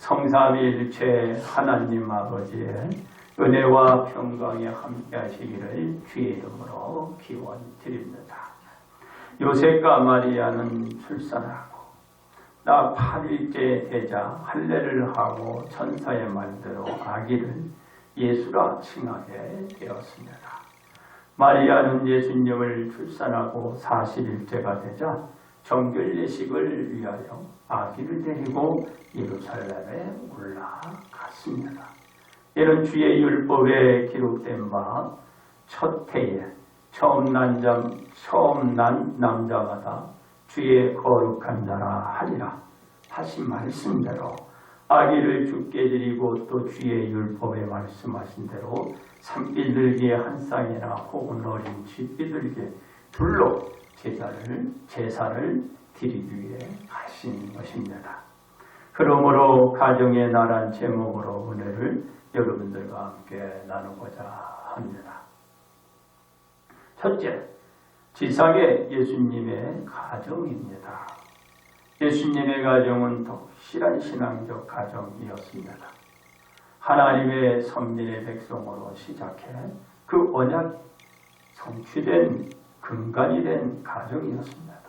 성삼위일체 하나님 아버지의 은혜와 평강에 함께 하시기를 주의 이름으로 기원드립니다. 요셉과 마리아는 출산하고 나 8일째 되자 할례를 하고 천사의 말대로 아기를 예수라 칭하게 되었습니다. 마리아는 예수님을 출산하고 40일째가 되자 정결 예식을 위하여 아기를 데리고 예루살렘에 올라갔습니다. 이는 주의 율법에 기록된 바 첫 해에 처음 난 남자마다 주의 거룩한 자라 하리라 하신 말씀대로 아기를 죽게 드리고 또 주의 율법에 말씀하신 대로 산비둘기의 한 쌍이나 혹은 어린 쥐비둘기의 둘로 제사를 드리기 위해 하신 것입니다. 그러므로 가정의 나란 제목으로 은혜를 여러분들과 함께 나누고자 합니다. 첫째, 지상의 예수님의 가정입니다. 예수님의 가정은 독실한 신앙적 가정이었습니다. 하나님의 선민의 백성으로 시작해 그 언약이 성취된 근간이 된 가정이었습니다.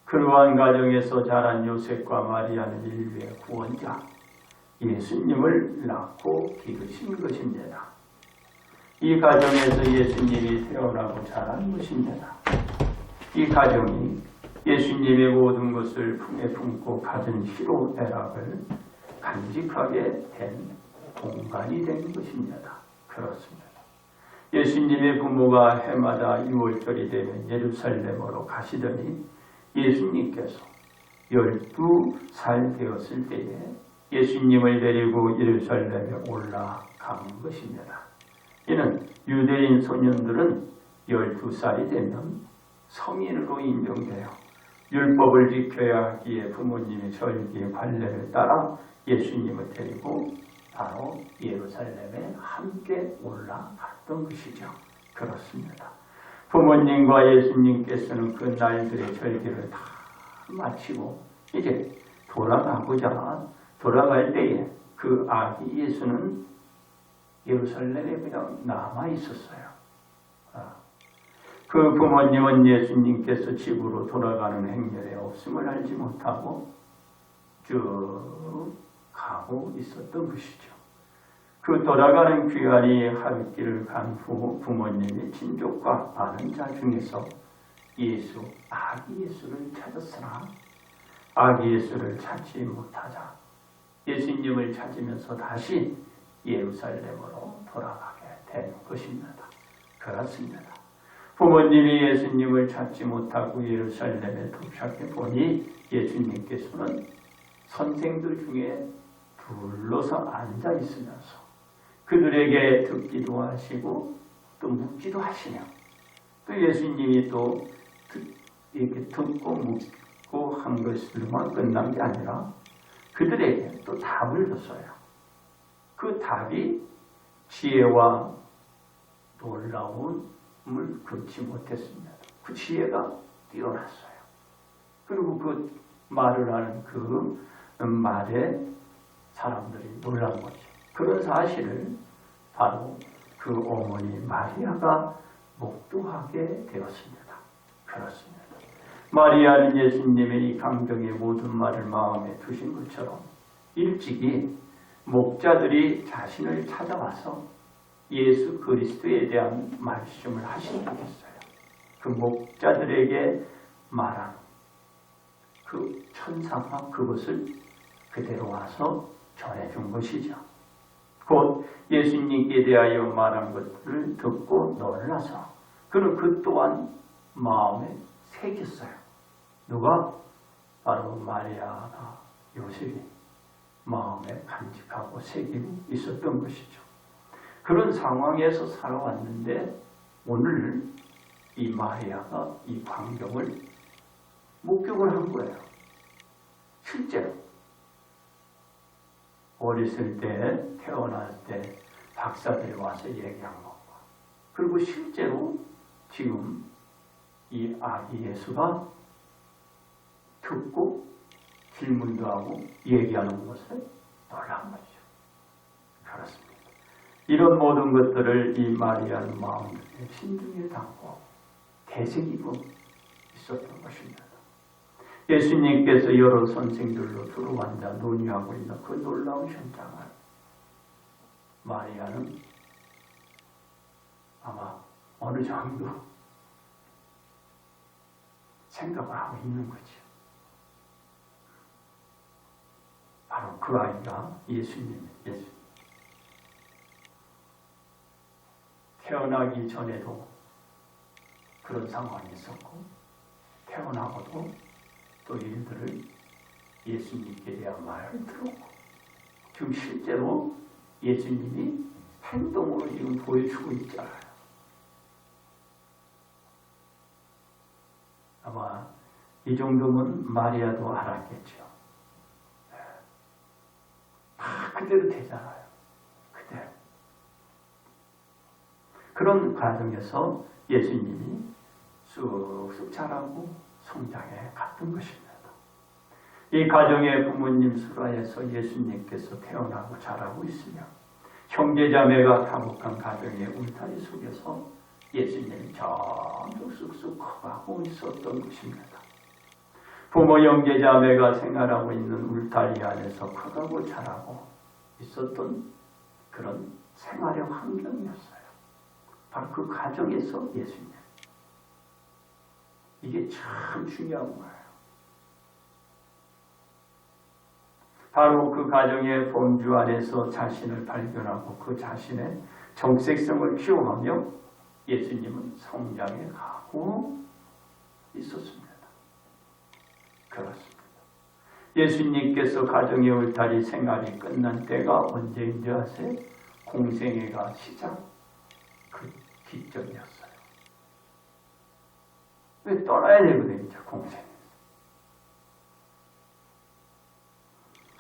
그러한 가정에서 자란 요셉과 마리아는 인류의 구원자 예수님을 낳고 기르신 것입니다. 이 가정에서 예수님이 태어나고 자란 것입니다. 이 가정이 예수님의 모든 것을 품에 품고 가진 희로애락을 간직하게 된 공간이 된 것입니다. 그렇습니다. 예수님의 부모가 해마다 6월절이 되면 예루살렘으로 가시더니 예수님께서 12살 되었을 때에 예수님을 데리고 예루살렘에 올라간 것입니다. 이는 유대인 소년들은 12살이 되면 성인으로 인정되어 율법을 지켜야 하기에 부모님의 절기 관례를 따라 예수님을 데리고 바로 예루살렘에 함께 올라갔던 것이죠. 그렇습니다. 부모님과 예수님께서는 그 날들의 절기를 다 마치고 이제 돌아갈 때에 그 아기 예수는 예루살렘에 그냥 남아 있었어요. 그 부모님은 예수님께서 집으로 돌아가는 행렬에 없음을 알지 못하고 쭉 가고 있었던 것이죠. 그 돌아가는 귀환이 할 길을 간 후 부모님이 친족과 아는 자 중에서 아기 예수를 찾았으나 아기 예수를 찾지 못하자 예수님을 찾으면서 다시 예루살렘으로 돌아가게 된 것입니다. 그렇습니다. 부모님이 예수님을 찾지 못하고 예루살렘에 도착해 보니 예수님께서는 선생들 중에 둘러서 앉아 있으면서 그들에게 듣기도 하시고 또 묻기도 하시며 또 예수님이 또 이렇게 듣고 묻고 한 것으로만 끝난 게 아니라 그들에게 또 답을 줬어요. 그 답이 지혜와 놀라움을 금치 못했습니다. 그 지혜가 뛰어났어요. 그리고 그 말을 하는 그 말에 사람들이 놀란 거죠. 그런 사실을 바로 그 어머니 마리아가 목도하게 되었습니다. 그렇습니다. 마리아는 예수님의 이 감동의 모든 말을 마음에 두신 것처럼 일찍이 목자들이 자신을 찾아와서 예수 그리스도에 대한 말씀을 하신 적이 있어요. 그 목자들에게 말한 그 천사가 그것을 그대로 와서 전해준 것이죠. 곧 예수님께 대하여 말한 것들을 듣고 놀라서 그는 그 또한 마음에 새겼어요. 누가? 바로 마리아가 요셉이 마음에 간직하고 새기고 있었던 것이죠. 그런 상황에서 살아왔는데 오늘 이 마리아가 이 광경을 목격을 한 거예요. 실제로 어렸을 때 태어날 때 박사들이 와서 얘기한 것과 그리고 실제로 지금 이 아기 예수가 듣고 질문도 하고 얘기하는 것을 놀란 거죠. 그렇습니다. 이런 모든 것들을 이 마리아는 마음에 신중히 담고 되새기고 있었던 것입니다. 예수님께서 여러 선생들로 두루 앉아 논의하고 있는 그 놀라운 현장을 마리아는 아마 어느 정도 생각을 하고 있는 거죠. 바로 그 아이가 예수님이에요. 태어나기 전에도 그런 상황이 있었고 태어나고도 또 이들을 예수님께 대한 말을 들었고 지금 실제로 예수님이 행동으로 지금 보여주고 있잖아요. 아마 이 정도면 마리아도 알았겠죠. 다 그대로 되잖아요. 그대로. 그런 과정에서 예수님이 쑥쑥 자라고 성장해 갔던 것입니다. 이 가정의 부모님 수라에서 예수님께서 태어나고 자라고 있으며 형제자매가 타복한 가정의 울타리 속에서 예수님이 점점 쑥쑥 커가고 있었던 것입니다. 부모 형제자매가 생활하고 있는 울타리 안에서 커가고 자라고 있었던 그런 생활의 환경이었어요. 바로 그 가정에서 예수님. 이게 참 중요한 거예요. 바로 그 가정의 범주 안에서 자신을 발견하고 그 자신의 정체성을 키워가며 예수님은 성장해 가고 있었습니다. 그렇습니다. 예수님께서 가정의 울타리 생활이 끝난 때가 언제인지 아세요? 공생애가 시작 그 기점이었어요. 왜 떠나야 되거든요, 이제 공생에서.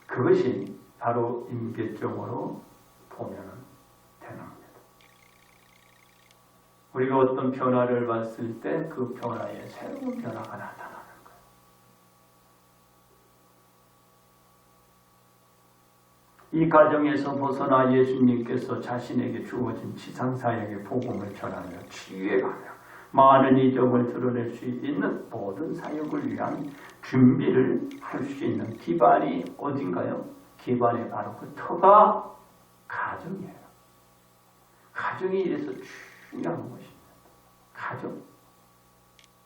그것이 바로 임계점으로 보면 되는 겁니다. 우리가 어떤 변화를 봤을 때 그 변화에 새로운 변화가 나타나는 거예요. 이 과정에서 벗어나 예수님께서 자신에게 주어진 지상사역의 복음을 전하며 치유해 가며 많은 이적을 드러낼 수 있는 모든 사역을 위한 준비를 할 수 있는 기반이 어딘가요? 기반이 바로 그 터가 가정이에요. 가정이 이래서 중요한 것입니다. 가정.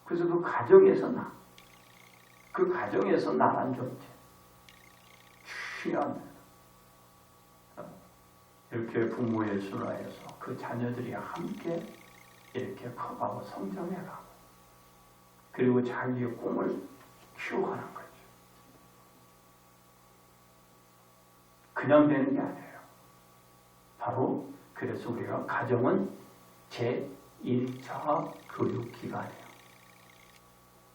그래서 그 가정에서 그 가정에서 나란 존재. 중요합니다. 이렇게 부모의 순화에서 그 자녀들이 함께 이렇게 커가고 성장해가고 그리고 자기의 꿈을 키워가는 거죠. 그냥 되는 게 아니에요. 바로 그래서 우리가 가정은 제1차 교육기관이에요.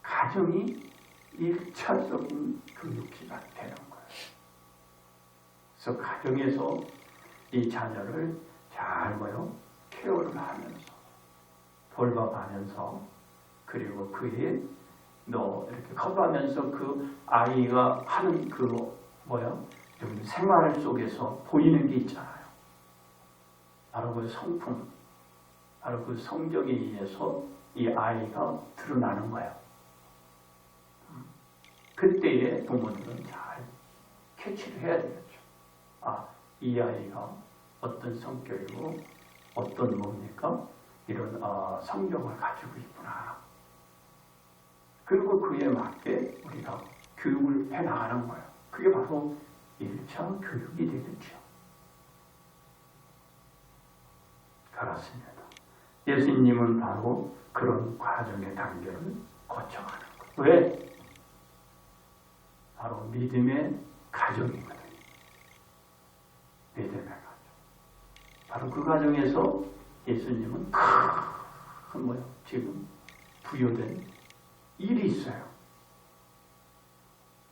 가정이 1차적인 교육기관이 되는 거예요. 그래서 가정에서 이 자녀를 잘 케어를 하면서 돌봐가면서 그리고 그의 이렇게 커가면서 그 아이가 하는 좀 생활 속에서 보이는 게 있잖아요. 바로 그 성품, 바로 그 성격에 의해서 이 아이가 드러나는 거예요. 그때에 부모들은 잘 캐치를 해야 되겠죠. 이 아이가 어떤 성격이고 어떤 이런 성격을 가지고 있구나. 그리고 그에 맞게 우리가 교육을 해나가는 거예요. 그게 바로 1차 교육이 되겠죠. 그렇습니다. 예수님은 바로 그런 과정의 단계를 거쳐가는 거예요. 왜? 바로 믿음의 가정이거든요. 믿음의 가정. 바로 그 과정에서 예수님은 큰 지금 부여된 일이 있어요.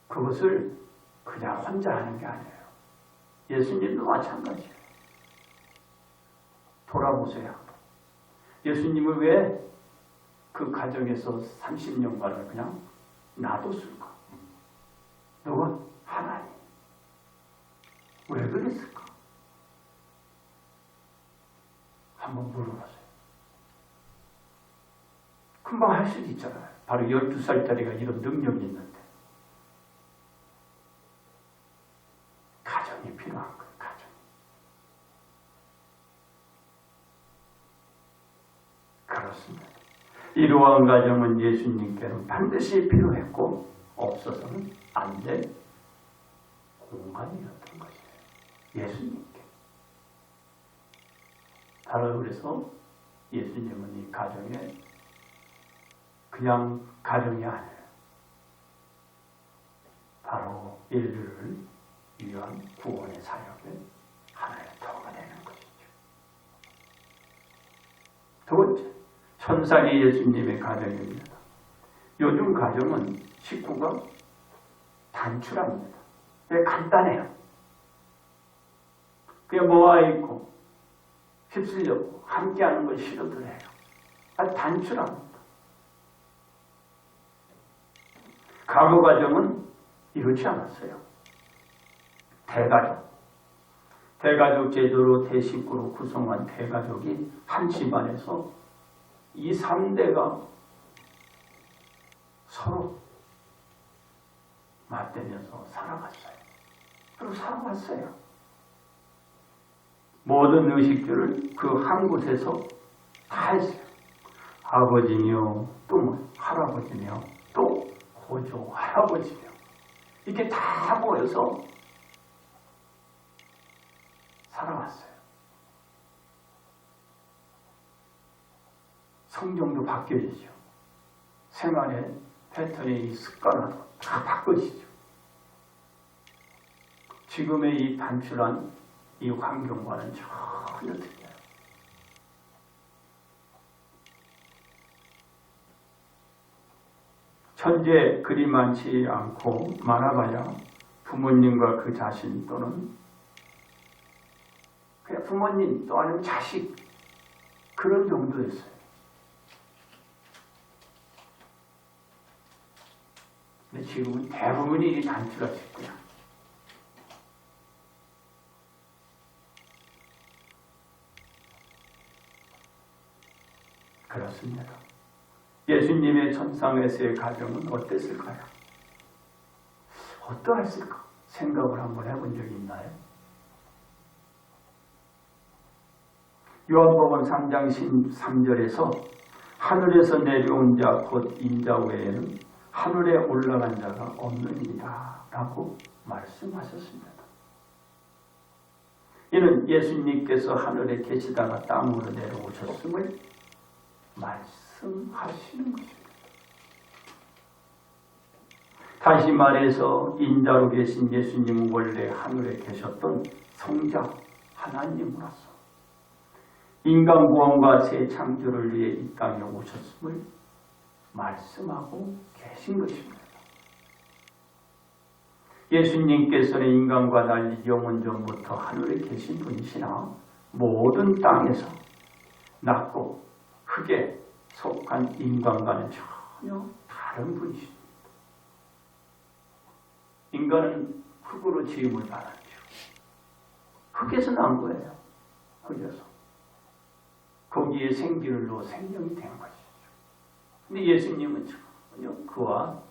그것을 그냥 혼자 하는 게 아니에요. 예수님도 마찬가지예요. 돌아보세요. 예수님은 왜 그 가정에서 30년간을 그냥 놔뒀을까? 누가? 하나님. 있을까? 한번 물어보세요. 금방 할 수도 있잖아요. 바로 12살짜리가 이런 능력이 있는데. 가정이 필요한 거예요. 가정. 그렇습니다. 이러한 가정은 예수님께는 반드시 필요했고 없어서는 안 될 공간이었던 것이에요. 예수님께. 바로 그래서 예수님은 이 가정에 그냥 가정이 아니에요. 바로 인류를 위한 구원의 사역의 하나의 터가 되는 것이죠. 두 번째, 천상의 예수님의 가정입니다. 요즘 가정은 식구가 단출합니다. 간단해요. 그냥 모아 있고 휩쓸렸고 함께하는 걸 싫어들 해요. 아주 단출합니다. 과거 가정은 이렇지 않았어요. 대가족 제도로 대식구로 구성한 대가족이 한 집안에서 2, 3대가 서로 맞대면서 살아갔어요. 그리고 살아왔어요. 모든 의식주를 그 한 곳에서 다 했어요. 아버지며 또 할아버지며 또 고조 할아버지며 이렇게 다 모여서 살아왔어요. 성경도 바뀌어지죠. 생활의 패턴의 이 습관도 다 바꿔지죠. 지금의 이 단출한 이 환경과는 전혀 틀려요. 현재 그리 많지 않고 많아봐야 부모님과 그 자신 또는 그냥 부모님 또 아니면 자식 그런 정도였어요. 근데 지금은 대부분이 단출하셨고요. 그렇습니다. 예수님의 천상에서의 가정은 어땠을까요? 어떠했을까? 생각을 한번 해본 적이 있나요? 요한복음 3장 13절에서 하늘에서 내려온 자 곧 인자 외에는 하늘에 올라간 자가 없느니라 라고 말씀하셨습니다. 이는 예수님께서 하늘에 계시다가 땅으로 내려오셨음을 말씀하시는 것입니다. 다시 말해서 인자로 계신 예수님은 원래 하늘에 계셨던 성자 하나님으로서 인간 구원과 새 창조를 위해 이 땅에 오셨음을 말씀하고 계신 것입니다. 예수님께서는 인간과 달리 영원전부터 하늘에 계신 분이시나 모든 땅에서 낮고 흙에 속한 인간과는 전혀 다른 분이십니다. 인간은 흙으로 지음을 받았죠. 흙에서 난 거예요. 흙에서. 거기에 생기를 넣어 생명이 된 것이죠. 근데 예수님은 전혀 그와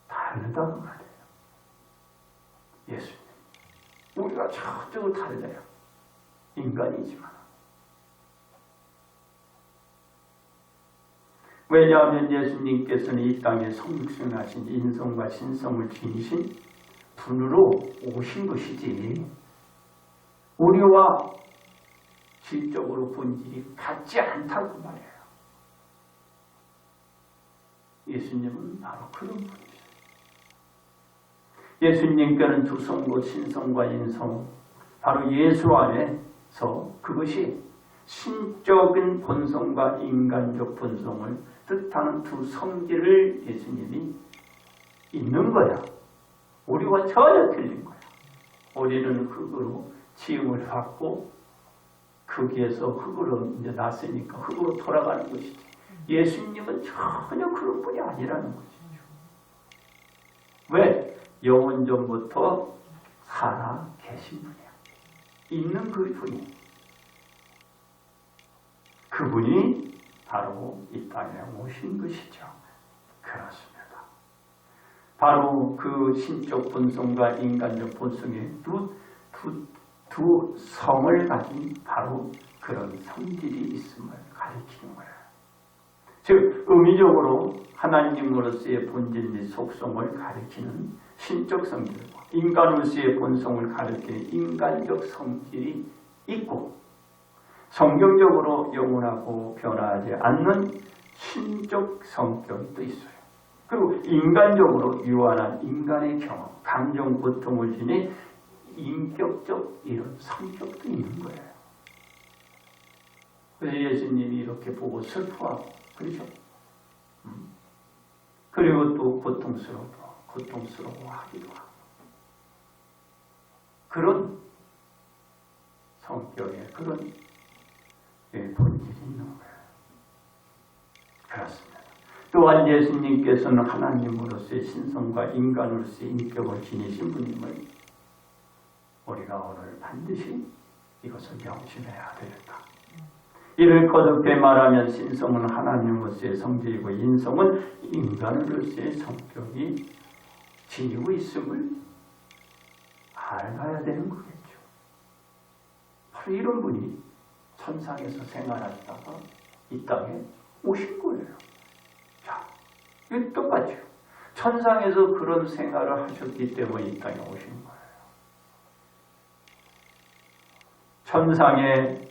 다르다고 말해요. 예수님. 우리가 전혀 달라요. 인간이지만. 왜냐하면 예수님께서는 이 땅에 성육신하신 인성과 신성을 지니신 분으로 오신 것이지 우리와 질적으로 본질이 같지 않다고 말해요. 예수님은 바로 그런 분이세요. 예수님께는 두 성고 신성과 인성 바로 예수 안에서 그것이 신적인 본성과 인간적 본성을 뜻하는 두 성질을 예수님이 있는 거야. 우리와 전혀 틀린 거야. 우리는 흙으로 지음을 받고 거기에서 흙으로 이제 났으니까 흙으로 돌아가는 것이지. 예수님은 전혀 그런 분이 아니라는 것이죠. 왜? 영원전부터 살아 계신 분이야. 있는 그분이 바로 이 땅에 오신 것이죠. 그렇습니다. 바로 그 신적 본성과 인간적 본성의 두 성을 가진 바로 그런 성질이 있음을 가리키는 거예요. 즉 의미적으로 하나님으로서의 본질 및 속성을 가리키는 신적 성질과 인간으로서의 본성을 가리키는 인간적 성질이 있고, 성경적으로 영원하고 변하지 않는 신적 성격이 또 있어요. 그리고 인간적으로 유한한 인간의 경험, 감정, 고통을 지닌 인격적 이런 성격도 있는 거예요. 그래서 예수님이 이렇게 보고 슬퍼하고, 그렇죠? 그리고 또 고통스러워하기도 하고, 그런 성격의 그런 본질이 있는 거예요. 그렇습니다. 또한 예수님께서는 하나님으로서의 신성과 인간으로서의 인격을 지니신 분임을 우리가 오늘 반드시 이것을 명심해야 되겠다. 이를 거듭게 말하면 신성은 하나님으로서의 성질이고 인성은 인간으로서의 성격이 지니고 있음을 알아야 되는 거겠죠. 바로 이런 분이 천상에서 생활하시다가 이 땅에 오신 거예요. 자, 이거 똑같죠. 천상에서 그런 생활을 하셨기 때문에 이 땅에 오신 거예요. 천상에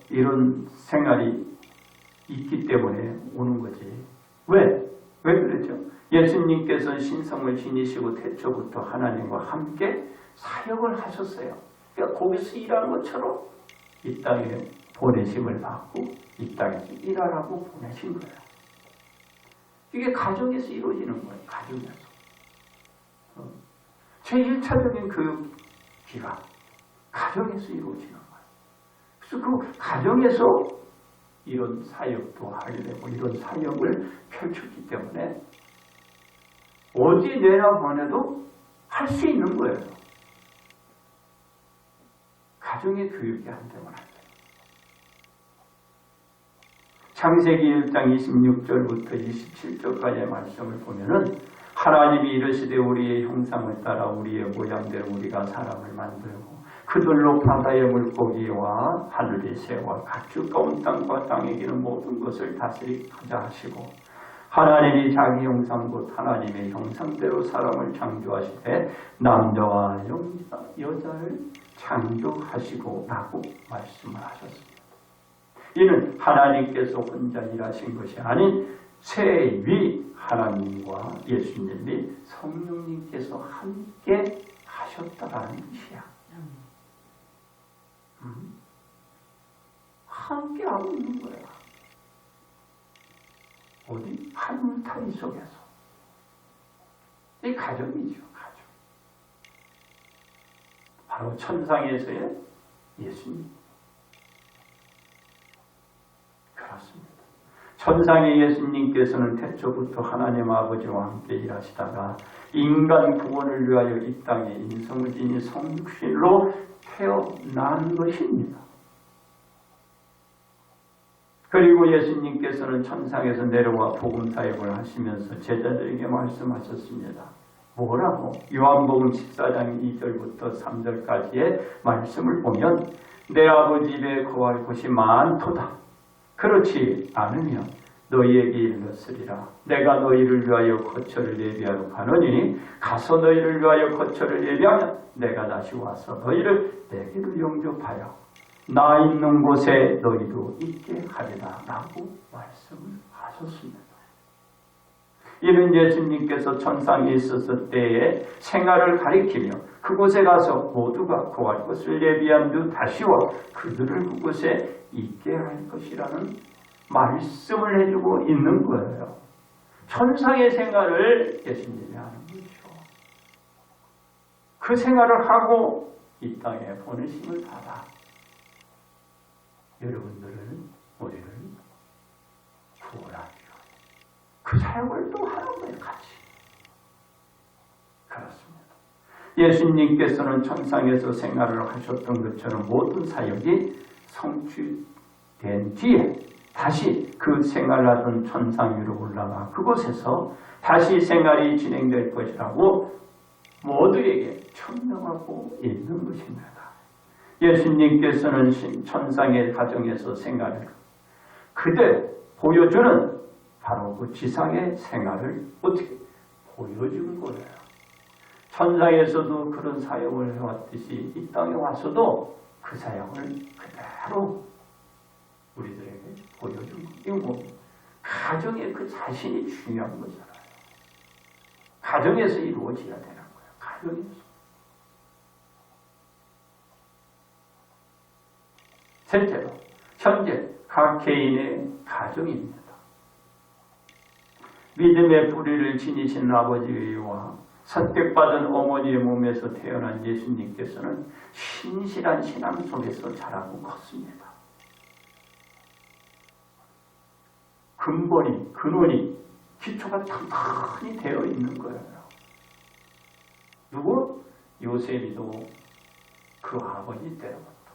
이런 생활이 있기 때문에 오는 거지. 왜 그랬죠? 예수님께서 신성을 지니시고 태초부터 하나님과 함께 사역을 하셨어요. 그러니까 거기서 일하는 것처럼 이 땅에 보내심을 받고 이 땅에서 일하라고 보내신 거예요. 이게 가정에서 이루어지는 거예요. 가정에서. 제1차적인 교육 기관, 가정에서 이루어지는 거예요. 그래서 그 가정에서 이런 사역도 하게 되고 이런 사역을 펼쳤기 때문에 어디 내려보내도 할 수 있는 거예요. 가정의 교육이 안 되면 안 돼요. 창세기 1장 26절부터 27절까지의 말씀을 보면은 하나님이 이르시되 우리의 형상을 따라 우리의 모양대로 우리가 사람을 만들고 그들로 바다의 물고기와 하늘의 새와 가축 가운 땅과 땅에 기는 모든 것을 다스리고자 하시고 하나님이 자기 형상 곧 하나님의 형상대로 사람을 창조하시되 남자와 여자를 창조하시고 라고 말씀을 하셨습니다. 이는 하나님께서 혼자 일하신 것이 아닌 세위 하나님과 예수님이 성령님께서 함께 하셨다라는 것이야. 함께 하고 있는 거야. 어디? 한 울타리 속에서. 이 가정이죠. 가정. 바로 천상에서의 예수님. 그렇습니다. 천상의 예수님께서는 태초부터 하나님 아버지와 함께 일하시다가 인간 구원을 위하여 이 땅에 인성을 지닌 성육신으로 태어난 것입니다. 그리고 예수님께서는 천상에서 내려와 복음 사역을 하시면서 제자들에게 말씀하셨습니다. 뭐라고? 요한복음 14장 2절부터 3절까지의 말씀을 보면 내 아버지 집에 거할 곳이 많도다. 그렇지 않으면 너희에게 일렀으리라. 내가 너희를 위하여 거처를 예비하러 가노니 가서 너희를 위하여 거처를 예비하면 내가 다시 와서 너희를 내게로 영접하여 나 있는 곳에 너희도 있게 하리라 라고 말씀을 하셨습니다. 이는 예수님께서 천상에 있었을 때의 생활을 가리키며 그곳에 가서 모두가 구할 것을 예비한 듯 다시 와 그들을 그곳에 있게 할 것이라는 말씀을 해주고 있는 거예요. 천상의 생활을 예수님이 하는 거죠. 그 생활을 하고 이 땅에 보내심을 받아 우리를 구원하기로 그 사역을 또 하는 거예요. 같이. 그렇습니다. 예수님께서는 천상에서 생활을 하셨던 것처럼 모든 사역이 성취된 뒤에 다시 그 생활하던 천상 위로 올라가 그곳에서 다시 생활이 진행될 것이라고 모두에게 천명하고 있는 것입니다. 예수님께서는 천상의 가정에서 생활을 그대 보여주는 바로 그 지상의 생활을 어떻게 보여준 거예요. 천상에서도 그런 사역을 해왔듯이 이 땅에 와서도 그 사역을 그대로 우리들에게 보여준 거. 이건 뭐 가정의 그 자신이 중요한 거잖아요. 가정에서 이루어져야 되는 거예요. 가정에서. 셋째로 현재 각 개인의 가정입니다. 믿음의 뿌리를 지니신 아버지와 선택받은 어머니의 몸에서 태어난 예수님께서는 신실한 신앙 속에서 자라고 컸습니다. 근원이 기초가 튼튼히 되어 있는 거예요. 누구? 요셉이도 그 아버지 때로부터,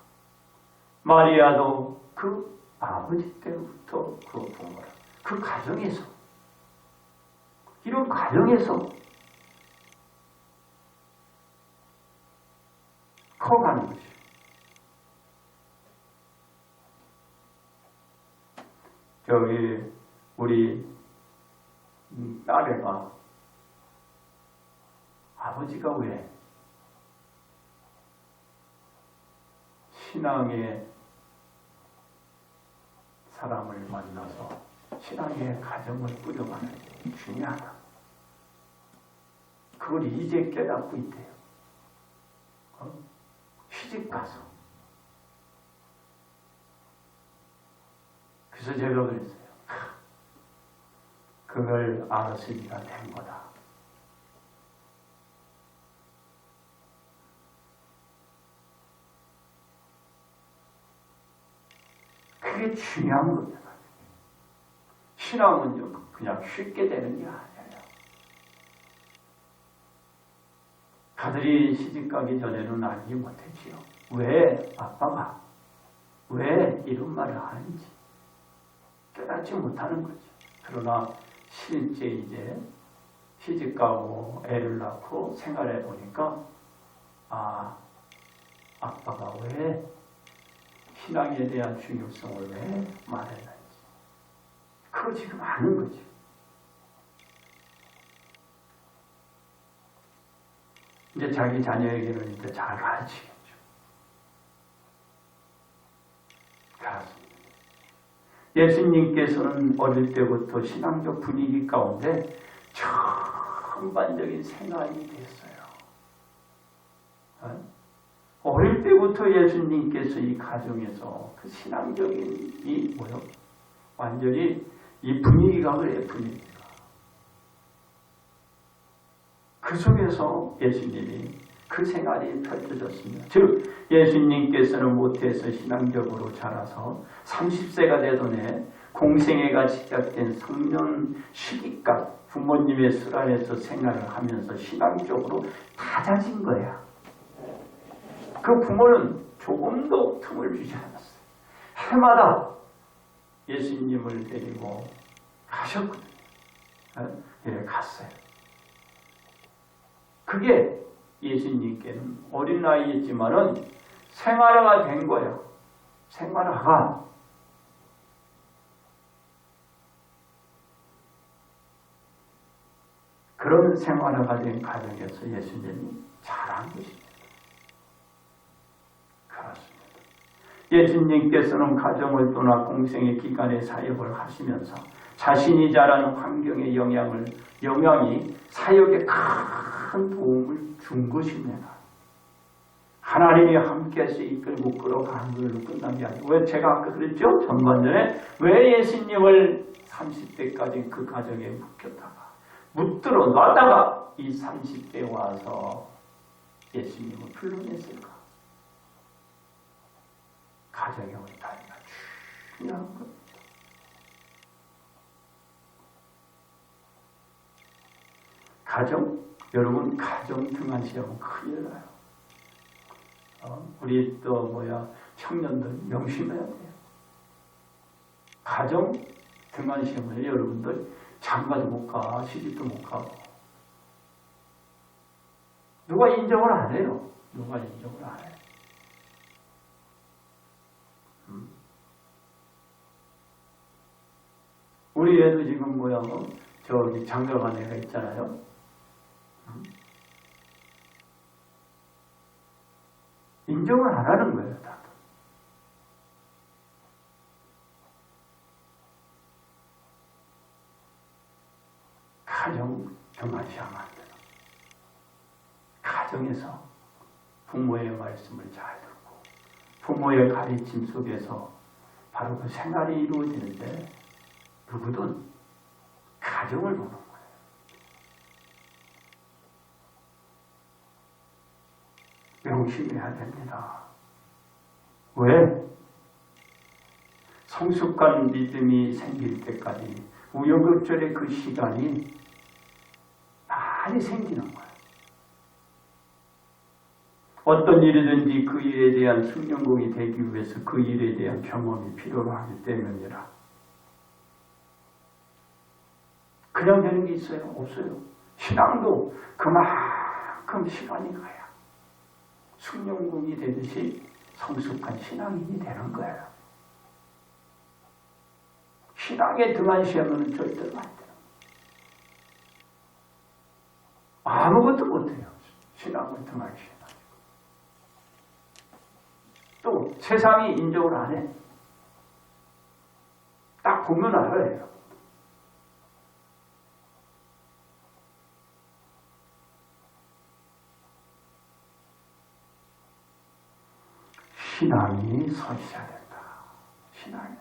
마리아도 그 아버지 때로부터 그 부모라. 그 가정에서, 이런 가정에서 커가는 거죠. 저기 우리 딸애가 아버지가 왜 신앙의 사람을 만나서 신앙의 가정을 꾸려가는 게 중요하다. 그걸 이제 깨닫고 있대요. 시집가서. 그래서 제가 그랬어요. 그걸 알았으니까 된 거다. 그게 중요한 겁니다. 신앙은요, 그냥 쉽게 되는 게 아니에요. 아들이 시집가기 전에는 알지 못했지요. 왜 아빠가 왜 이런 말을 하는지 깨닫지 못하는 거죠. 그러나 실제 이제 시집가고 애를 낳고 생활해 보니까 아빠가 왜 신앙에 대한 중요성을 왜 말했는지 그거 지금 아는 거죠. 이제 자기 자녀에게는 이제 잘 가르치겠죠. 그렇습니다. 예수님께서는 어릴 때부터 신앙적 분위기 가운데 전반적인 생활이 됐어요. 어릴 때부터 예수님께서 이 가정에서 그 신앙적인 완전히 이 분위기가 그래요, 분위기가. 그 속에서 예수님이 그 생활이 펼쳐졌습니다. 즉 예수님께서는 모태에서 신앙적으로 자라서 30세가 되던 해 공생애가 시작된 성년 시기까지 부모님의 술 안에서 생활을 하면서 신앙적으로 다져진 거야. 그 부모는 조금도 틈을 주지 않았어요. 해마다 예수님을 데리고 가셨거든요. 갔어요. 그게 예수님께는 어린 나이였지만은 생활화가 된 거예요. 생활화가. 그런 생활화가 된 가정에서 예수님이 자란 것입니다. 그렇습니다. 예수님께서는 가정을 떠나 공생의 기간에 사역을 하시면서 자신이 자라는 환경의 영향이 사역에 큰 도움을 준 것입니다. 하나님이 함께해서 이끌고 끌어가는 걸로 끝난 게 아니고, 왜 제가 아까 그랬죠? 전반전에 왜 예수님을 30대까지 그 가정에 묻들어 놨다가 이 30대에 와서 예수님을 불러냈을까? 가정의 원단이가 중요한 겁니다. 가정, 여러분 가정 등한시하면 큰일 나요. 우리 또 청년들 명심해야 돼요. 가정 등한시하면 여러분들 장가도 못 가, 시집도 못 가고 누가 인정을 안 해요. 누가 인정을 안 해요. 우리 애도 지금 저기 장가간 애가 있잖아요. 인정을 안 하는 거예요, 다들. 가정 등한시하면 안 돼요. 가정에서 부모의 말씀을 잘 듣고 부모의 가르침 속에서 바로 그 생활이 이루어지는데 누구든 가정을 보는 거예요. 명심해야 됩니다. 왜? 성숙한 믿음이 생길 때까지 우여곡절의 그 시간이 많이 생기는 거예요. 어떤 일이든지 그 일에 대한 숙련공이 되기 위해서 그 일에 대한 경험이 필요로 하기 때문이라. 그냥 되는 게 있어요? 없어요. 신앙도 그만큼 시간이 가야 숙련공이 되듯이 성숙한 신앙인이 되는 거예요. 신앙에 등한시하면 절대로 안 돼요. 아무것도 못해요. 신앙을 등한시하면. 또 세상이 인정을 안 해. 딱 보면 알아요. 신앙이 서 있어야 된다. 신앙이.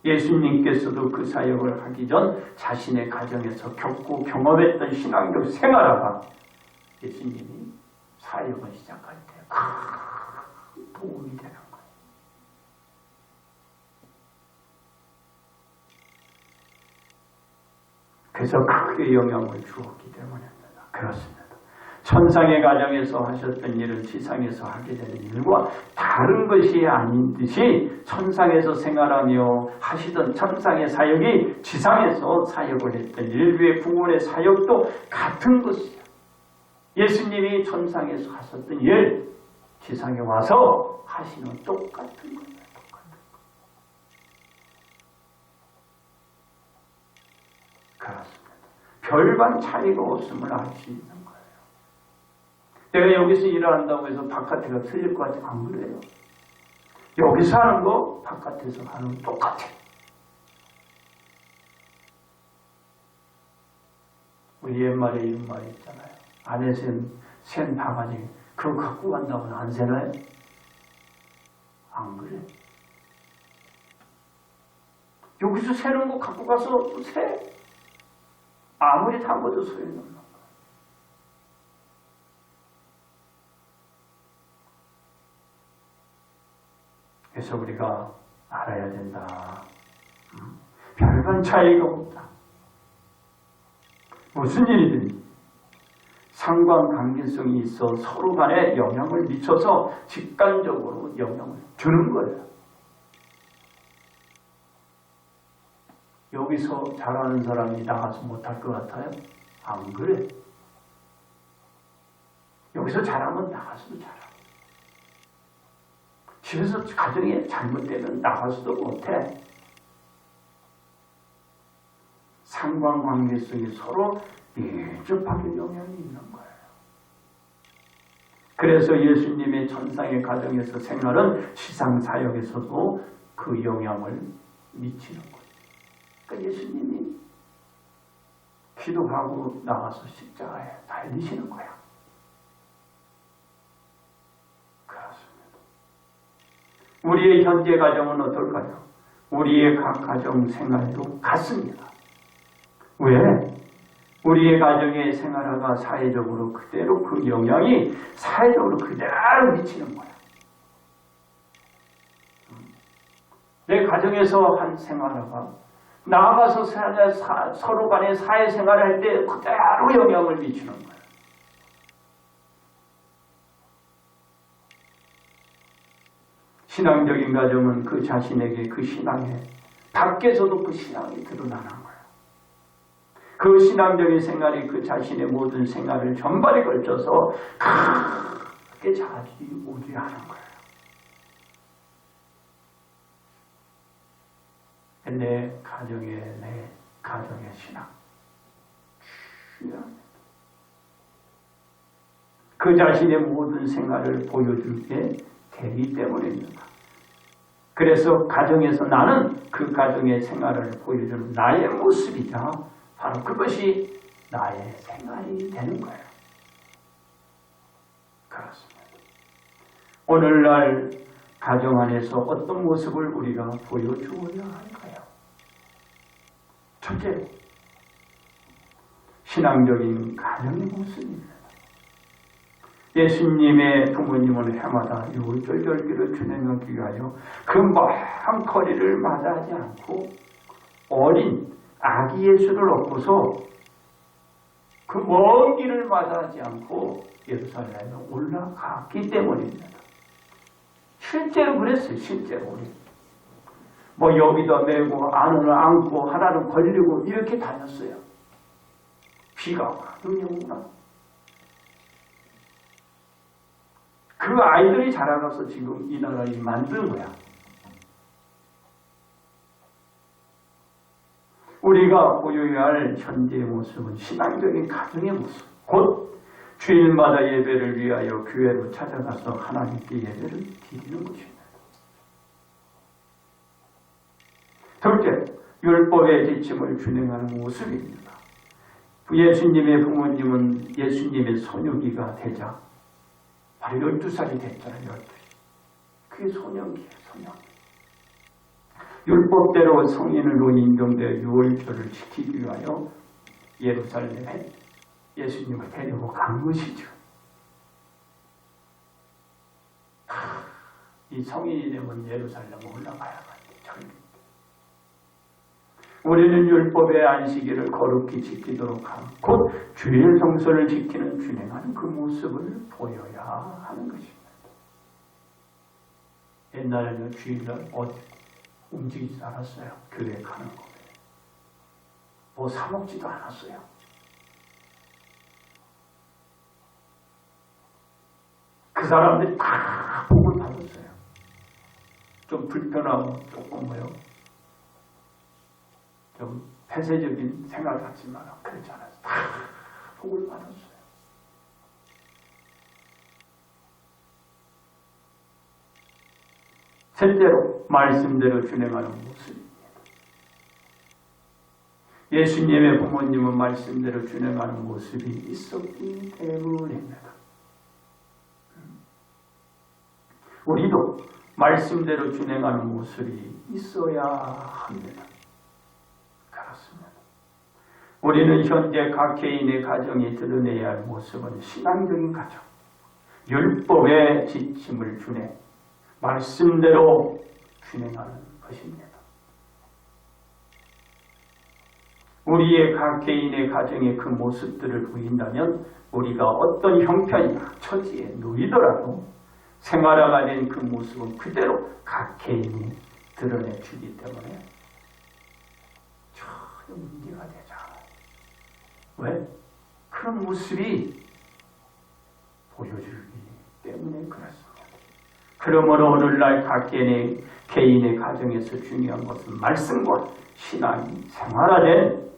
예수님께서도 그 사역을 하기 전 자신의 가정에서 겪고 경험했던 신앙적 생활화가 예수님이 사역을 시작할 때 큰 도움이 되는 거예요. 그래서 크게 영향을 주었기 때문입니다. 그렇습니다. 천상의 가정에서 하셨던 일을 지상에서 하게 되는 일과 다른 것이 아닌 듯이 천상에서 생활하며 하시던 천상의 사역이 지상에서 사역을 했던 인류의 구원의 사역도 같은 것이에요. 예수님이 천상에서 하셨던 일, 지상에 와서 하시는 똑같은 거예요. 똑같은 거. 그렇습니다. 별반 차이가 없음을 알 수 있는 거예요. 내가 여기서 일을 한다고 해서 바깥에가 틀릴 것 같지 안 그래요. 여기서 하는 거 바깥에서 하는 거 똑같아. 우리 옛말에 이런 말이 있잖아요. 안에 센 바가지 그거 갖고 간다고 안 새나요? 안 그래. 여기서 새는 거 갖고 가서 또 새. 아무리 담아도 소용없는 거예요. 그래서 우리가 알아야 된다. 별반 차이가 없다. 무슨 일이든 상관관계성이 있어 서로 간에 영향을 미쳐서 직관적으로 영향을 주는 거예요. 여기서 잘하는 사람이 나가서 못할 것 같아요? 안 그래. 여기서 잘하면 나가서도 잘하고 집에서 가정이 잘못되면 나가서도 못해. 상관관계성이 서로 밀접하게 영향이 있는 거예요. 그래서 예수님의 천상의 가정에서 생활은 시상사역에서도 그 영향을 미치는 거예요. 그러니까 예수님이 기도하고 나가서 십자가에 달리시는 거야. 그렇습니다. 우리의 현재 가정은 어떨까요? 우리의 각 가정 생활도 같습니다. 왜? 우리의 가정의 생활화가 사회적으로 그대로 그 영향이 사회적으로 그대로 미치는 거야. 내 가정에서 한 생활화가 나아가서 서로 간에 사회생활을 할 때 그대로 영향을 미치는 거야. 신앙적인 가정은 그 자신에게 그 신앙에 밖에서도 그 신앙이 드러나는 거예요. 그 신앙적인 생활이 그 자신의 모든 생활을 전반에 걸쳐서 크게 좌지우지하는 거예요. 내 가정의 신앙 중요합니다. 그 자신의 모든 생활을 보여줄 게 되기 때문입니다. 그래서 가정에서 나는 그 가정의 생활을 보여주는 나의 모습이자 바로 그것이 나의 생활이 되는 거예요. 그렇습니다. 오늘날 가정 안에서 어떤 모습을 우리가 보여주어야 할까요? 첫째로 신앙적인 가정의 모습입니다. 예수님의 부모님은 해마다 유월절절기를 진행하기 위하여 그 먼 거리를 마다하지 않고 어린 아기 예수를 얻고서 그 먼 길을 마다하지 않고 예루살렘에 올라갔기 때문입니다. 실제로 그랬어요. 실제로 우리 뭐 여기다 메고 안을 안고 하나는 걸리고 이렇게 다녔어요. 비가 와도 오구나. 그 아이들이 자라가서 지금 이 나라를 만든 거야. 우리가 보여야 할 현재의 모습은 신앙적인 가정의 모습, 곧 주일마다 예배를 위하여 교회로 찾아가서 하나님께 예배를 드리는 것입니다. 둘째, 율법의 지침을 준행하는 모습입니다. 예수님의 부모님은 예수님의 소녀기가 되자 바로 12살이 됐잖아요. 12살. 그게 소년기예요. 소년기. 율법대로 성인으로 인정되어 유월절을 지키기 위하여 예루살렘에 예수님을 데리고 간 것이죠. 이 성인이 되면 예루살렘에 올라가야 합니다. 우리는 율법의 안식일을 거룩히 지키도록 하고 곧 주일 성소를 지키는 준행하는 그 모습을 보여야 하는 것입니다. 옛날에는 주일날 어디 움직이지도 않았어요. 교회에 가는 거예요. 뭐 사먹지도 않았어요. 그 사람들이 다 복을 받았어요. 좀 불편하고 조금 좀 폐쇄적인 생활 같지만 그렇지 않았어요. 다 복을 받았어요. 셋째로 말씀대로 준행하는 모습입니다. 예수님의 부모님은 말씀대로 준행하는 모습이 있었기 때문입니다. 우리도 말씀대로 준행하는 모습이 있어야 합니다. 그렇습니다. 우리는 현재 각 개인의 가정이 드러내야 할 모습은 신앙적인 가정, 율법의 지침을 준행, 말씀대로 준행하는 것입니다. 우리의 각 개인의 가정의 그 모습들을 보인다면 우리가 어떤 형편이나 처지에 놓이더라도 생활화가 된 그 모습은 그대로 각 개인이 드러내주기 때문에 전혀 문제가 되지 않아요. 왜? 그런 모습이 보여주기 때문에 그렇습니다. 그러므로 오늘날 각 개인의 가정에서 중요한 것은 말씀과 신앙이 생활화된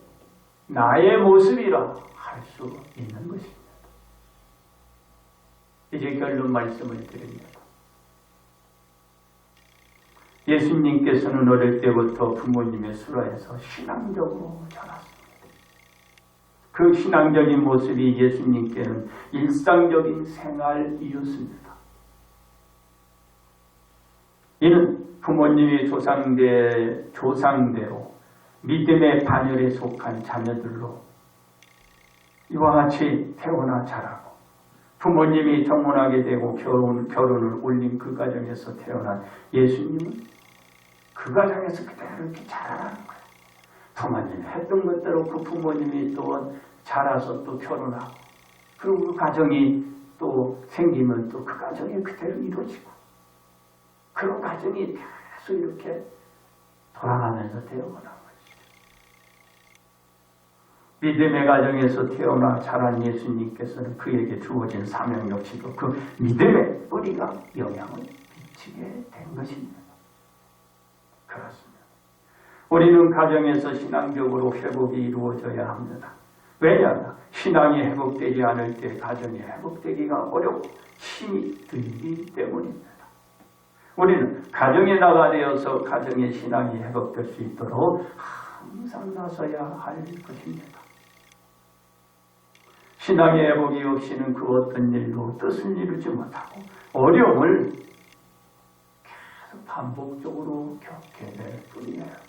나의 모습이라 할 수 있는 것입니다. 이제 결론 말씀을 드립니다. 예수님께서는 어릴 때부터 부모님의 수라에서 신앙적으로 자랐습니다. 그 신앙적인 모습이 예수님께는 일상적인 생활이었습니다. 이는 부모님이 조상대로 믿음의 반열에 속한 자녀들로 이와 같이 태어나 자라고 부모님이 정혼하게 되고 결혼을 올린 그 가정에서 태어난 예수님은 그 가정에서 그대로 이렇게 자라는 거예요. 부모님이 했던 것대로 그 부모님이 또 자라서 또 결혼하고 그리고 그 가정이 또 생기면 또 그 가정이 그대로 이루어지고 그런 가정이 계속 이렇게 돌아가면서 되어가는 것이죠. 믿음의 가정에서 태어나 자란 예수님께서는 그에게 주어진 사명 역시도 그 믿음의 뿌리가 영향을 미치게 된 것입니다. 그렇습니다. 우리는 가정에서 신앙적으로 회복이 이루어져야 합니다. 왜냐하면 신앙이 회복되지 않을 때 가정이 회복되기가 어렵고 힘이 들기 때문입니다. 우리는 가정에 나가되어서 가정의 신앙이 회복될 수 있도록 항상 나서야 할 것입니다. 신앙의 회복이 없이는 그 어떤 일도 뜻을 이루지 못하고 어려움을 계속 반복적으로 겪게 될 뿐이에요.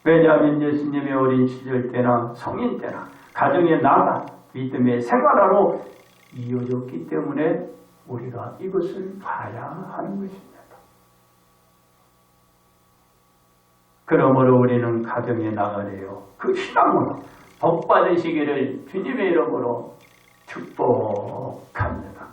왜냐하면 예수님의 어린 시절 때나 성인 때나 가정에 나가 믿음의 생활화로 이어졌기 때문에 우리가 이것을 봐야 하는 것입니다. 그러므로 우리는 가정에 나가래요. 그 신앙으로 복 받으시기를 주님의 이름으로 축복합니다.